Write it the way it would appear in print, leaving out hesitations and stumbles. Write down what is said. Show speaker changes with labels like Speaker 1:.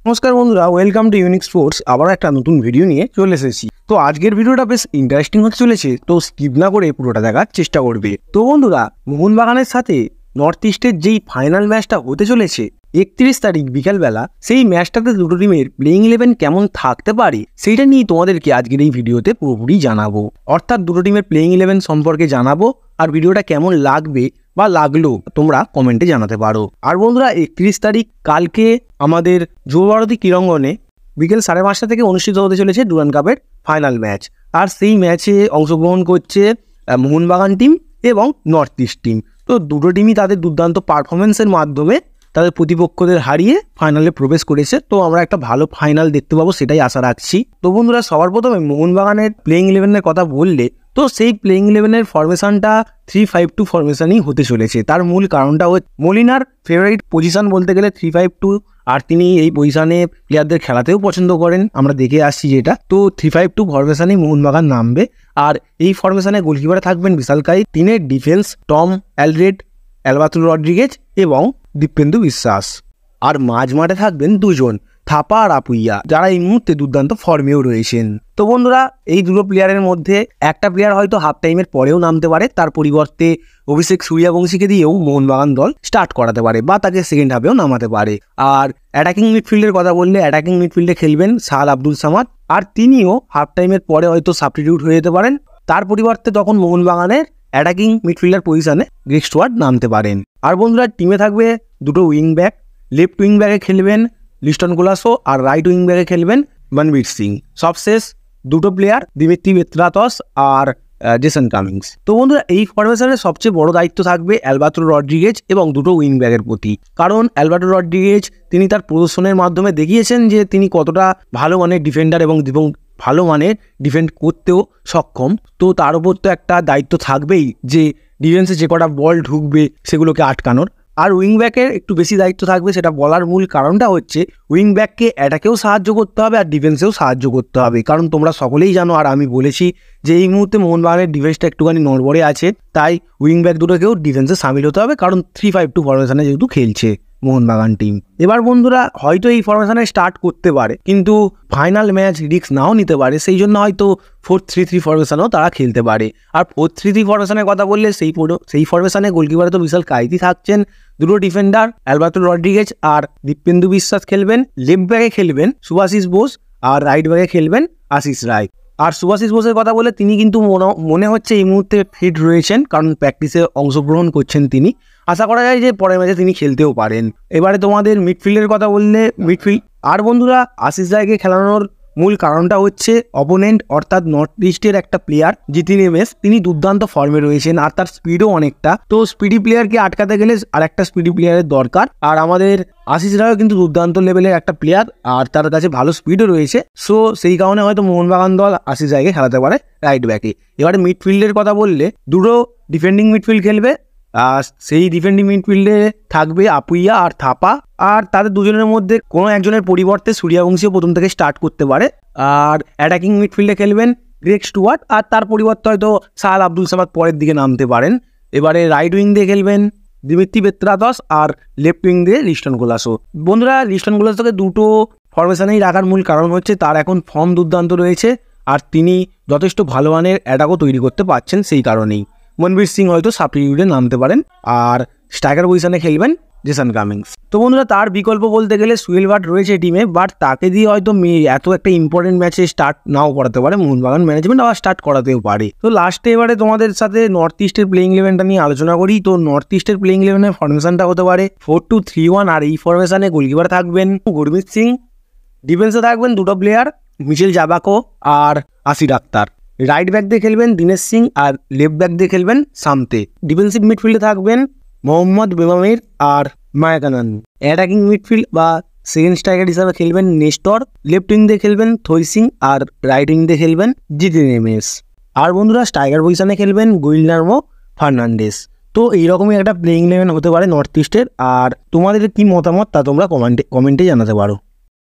Speaker 1: নমস্কার বন্ধুরা, welcome to unique sports. আবার একটা নতুন ভিডিও নিয়ে চলে এসেছি। তো আজকের ভিডিওটা বেশ ইন্টারেস্টিং হতে চলেছে, তো স্কিপ না করে পুরোটা দেখার চেষ্টা করবে। তো বন্ধুরা, মোহনবাগানের সাথে নর্থ ইস্টের যেই ফাইনাল ম্যাচটা হতে চলেছে 31 তারিখ বিকালবেলা, সেই ম্যাচটাতে দুটো টিমের প্লেইং 11 কেমন থাকতে পারে সেইটা নিয়ে তোমাদেরকে আজকের এই ভিডিওতে পুরোপুরি জানাবো। অর্থাৎ দুটো টিমের প্লেইং 11 সম্পর্কে জানাবো, আর ভিডিওটা কেমন লাগবে বা লাগলো তোমরা কমেন্টে জানাতে পারো। আর বন্ধুরা, 31 তারিখ কালকে আমাদের যুবভারতী ক্রীড়াঙ্গনে বিকেল 5:30 থেকে অনুষ্ঠিত হতে চলেছে ডুরান্ড কাপের ফাইনাল ম্যাচ। আর সেই ম্যাচে অংশগ্রহণ করছে মোহনবাগান টিম এবং নর্থ ইস্ট টিম। তো দুটো টিমই তাদের দুর্দান্ত পারফরমেন্সের মাধ্যমে তাদের প্রতিপক্ষদের হারিয়ে ফাইনালে প্রবেশ করেছে। তো আমরা একটা ভালো ফাইনাল দেখতে পাবো, সেটাই আশা রাখছি। তো বন্ধুরা, সবার প্রথমে মোহনবাগানের প্লেইং 11-এর কথা বললে, তো সেই প্লেইং 11-এর ফরমেশনটা 3-5-2 ফরমেশনই হতে চলেছে। তার মূল কারণটা হচ্ছে মলিনার ফেভারিট পজিশন বলতে গেলে 3-5-2, আর তিনি এই পজিশনে প্লেয়ারদের খেলাতেও পছন্দ করেন, আমরা দেখে আসছি যেটা। তো 3-5-2 ফরমেশনেই মোহনবাগান নামবে। আর এই ফরমেশনে গোলকিপারে থাকবেন বিশালকাই, টিনের defence Tom Aldred, Alberto Rodriguez এবং দীপেন্দু বিশ্বাস। আর মাঝ মাঠে থাকবেন দুজন, থাপা আর আপুইয়া, যারা এই মুহূর্তে দুর্দান্ত ফর্মেও রয়েছেন। তো বন্ধুরা, এই দুটো প্লেয়ারের মধ্যে একটা প্লেয়ার হয়তো হাফ টাইমের পরেও নামতে পারে, তার পরিবর্তে অভিষেক সূর্যবংশীকে দিয়েও মোহনবাগান দল স্টার্ট করাতে পারে বা তাকে সেকেন্ড হাফেও নামাতে পারে। আর অ্যাটাকিং মিডফিল্ডের কথা বললে, অ্যাটাকিং মিডফিল্ডে খেলবেন সাহাল আব্দুল সামাদ, আর তিনিও হাফ টাইমের পরে হয়তো সাবস্টিটিউট হয়ে যেতে পারেন। তার পরিবর্তে তখন মোহনবাগানের অ্যাটাকিং মিডফিল্ডার পজিশনে গ্রেগ স্টুয়ার্ট নামতে পারেন। আর বন্ধুরা, টিমে থাকবে দুটো উইং ব্যাক, লেফট উইং ব্যাকে খেলবেন লিস্টন কোলাসো, আর রাইট উইং ব্যাকে খেলবেন মনবীর সিং। সবশেষ দুটো প্লেয়ার দিমিত্রি পেত্রাতস আর জেসন কামিংস। তো বন্ধুরা, এই ফরমেশনের সবচেয়ে বড় দায়িত্ব থাকবে অ্যালবার্টো রড্রিগেজ এবং দুটো উইং ব্যাকের প্রতি। কারণ অ্যালবার্টো রড্রিগেজ তিনি তার প্রদর্শনের মাধ্যমে দেখিয়েছেন যে তিনি কতটা ভালো মানের ডিফেন্ডার এবং ভালো মানের ডিফেন্ড করতেও সক্ষম। তো তার উপর তো একটা দায়িত্ব থাকবেই যে ডিফেন্সে যে কটা বল ঢুকবে সেগুলোকে আটকানোর। আর উইং ব্যাকের একটু বেশি দায়িত্ব থাকবে, সেটা বলার মূল কারণটা হচ্ছে উইং ব্যাককে অ্যাটাকেও সাহায্য করতে হবে আর ডিফেন্সেও সাহায্য করতে হবে। কারণ তোমরা সকলেই জানো, আর আমি বলেছি যে এই মুহূর্তে মোহনবাগানের ডিফেন্সটা একটুখানি নড়বড়ে আছে, তাই উইং ব্যাক দুটোকেও ডিফেন্সে সামিল হতে হবে, কারণ 3-5-2 ফরমেশনে যেহেতু খেলছে মোহনবাগান টিম। এবার বন্ধুরা, হয়তো এই ফরমেশনে স্টার্ট করতে পারে, কিন্তু ফাইনাল ম্যাচ রিস্ক নাও নিতে পারে, সেই জন্য হয়তো 4-3-3 ফরমেশনেও তারা খেলতে পারে। আর 4-3-3 ফরমেশনের কথা বললে সেই ফরমেশনে গোলকিপারে তো বিশাল কাইতি থাকছেন, দুটো ডিফেন্ডার অ্যালবার্টো রড্রিগেজ আর দীপেন্দু বিশ্বাস খেলবেন, লেফট ব্যাকে খেলবেন সুভাশিস বোস, আর রাইট ব্যাকে খেলবেন আশিস রায়। আর সুভাশিস বোসের কথা বলে, তিনি কিন্তু মনে হচ্ছে এই মুহূর্তে ফিট রয়েছেন, কারণ প্র্যাকটিসে অংশগ্রহণ করছেন তিনি। আশা করা যায় যে পরের ম্যাচে তিনি খেলতেও পারেন। এবারে তোমাদের মিডফিল্ডের কথা বললে, মিডফিল্ড আর বন্ধুরা, আশিস রায়কে খেলানোর মূল কারণটা হচ্ছে অপোনেন্ট অর্থাৎ নর্থ ইস্টের একটা প্লেয়ার জিতিন এমএস, তিনি দুর্দান্ত ফর্মে রয়েছেন আর তার স্পিডও অনেকটা। তো স্পিডি প্লেয়ারকে আটকাতে গেলে আর একটা স্পিডি প্লেয়ারের দরকার, আর আমাদের আশিস রায়ও কিন্তু দুর্দান্ত লেভেলের একটা প্লেয়ার আর তার কাছে ভালো স্পিডও রয়েছে। সো সেই কারণে হয়তো মোহনবাগান দল আশিস রায়কে খেলাতে পারে রাইট ব্যাকে। এবারে মিডফিল্ডের কথা বললে, দুটো ডিফেন্ডিং মিডফিল্ড খেলবে, আর সেই ডিফেন্ডিং মিডফিল্ডে থাকবে আপুইয়া আর থাপা, আর তাদের দুজনের মধ্যে কোনো একজনের পরিবর্তে সূর্যবংশীও প্রথম থেকে স্টার্ট করতে পারে। আর অ্যাটাকিং মিডফিল্ডে খেলবেন গ্রেগ স্টুয়ার্ট, আর তার পরিবর্তে হয়তো সাহাল আব্দুল সামাদ পরের দিকে নামতে পারেন। এবারে রাইট উইং দিয়ে খেলবেন দিমিত্রি পেত্রাতস, আর লেফট উইং দিয়ে লিস্টন কোলাসো। বন্ধুরা, লিস্টন কোলাসোকে দুটো ফরমেশনেই রাখার মূল কারণ হচ্ছে তার এখন ফর্ম দুর্দান্ত রয়েছে, আর তিনি যথেষ্ট ভালো মানের অ্যাটাকও তৈরি করতে পারছেন, সেই কারণেই। মনবীর সিং হয়তো সাবস্টিটিউটে নামতে পারেন, আর স্ট্রাইকার পজিশনে খেলবেন জেসন কামিংস। তো বন্ধুরা, তার বিকল্প বলতে গেলে সুহেল ভাট রয়েছে টিমে, বাট তাকে দিয়ে হয়তো এত একটা ইম্পর্টেন্ট ম্যাচে স্টার্ট নাও করাতে পারে মোহনবাগান ম্যানেজমেন্ট, আবার স্টার্ট করাতেও পারে। তো লাস্টে এবারে তোমাদের সাথে নর্থ ইস্টের প্লেইং 11টা নিয়ে আলোচনা করি। তো নর্থ ইস্টের প্লেইং 11-এর ফরমেশনটা হতে পারে 4-2-3-1, আর এই ফরমেশনে গোলকিপার থাকবেন গুরমিত সিং, ডিফেন্সে থাকবেন দুটো প্লেয়ার মিচেল জাবাকো আর আসির আক্তার, রাইট ব্যাক দিয়ে খেলবেন দীনেশ সিং, আর লেফট ব্যাক দিয়ে খেলবেন সামতে। ডিফেন্সিভ মিডফিল্ডে থাকবেন মোহাম্মদ বেমামির আর মায়াকানন্দ। অ্যাটাকিং মিডফিল্ড বা সেকেন্ড স্ট্রাইকার হিসাবে খেলবেন নেস্টর, লেফট উইং দিয়ে খেলবেন থই সিং, আর রাইট উইং দিয়ে খেলবেন জিতিন এমএস। আর বন্ধুরা, স্ট্রাইকার পজিশনে খেলবেন গুইলনার্মো ফার্নান্ডেস। তো এইরকমই একটা প্লেইং 11 হতে পারে নর্থ ইস্টের। আর তোমাদের কি মতামত তা তোমরা কমেন্টে জানাতে পারো।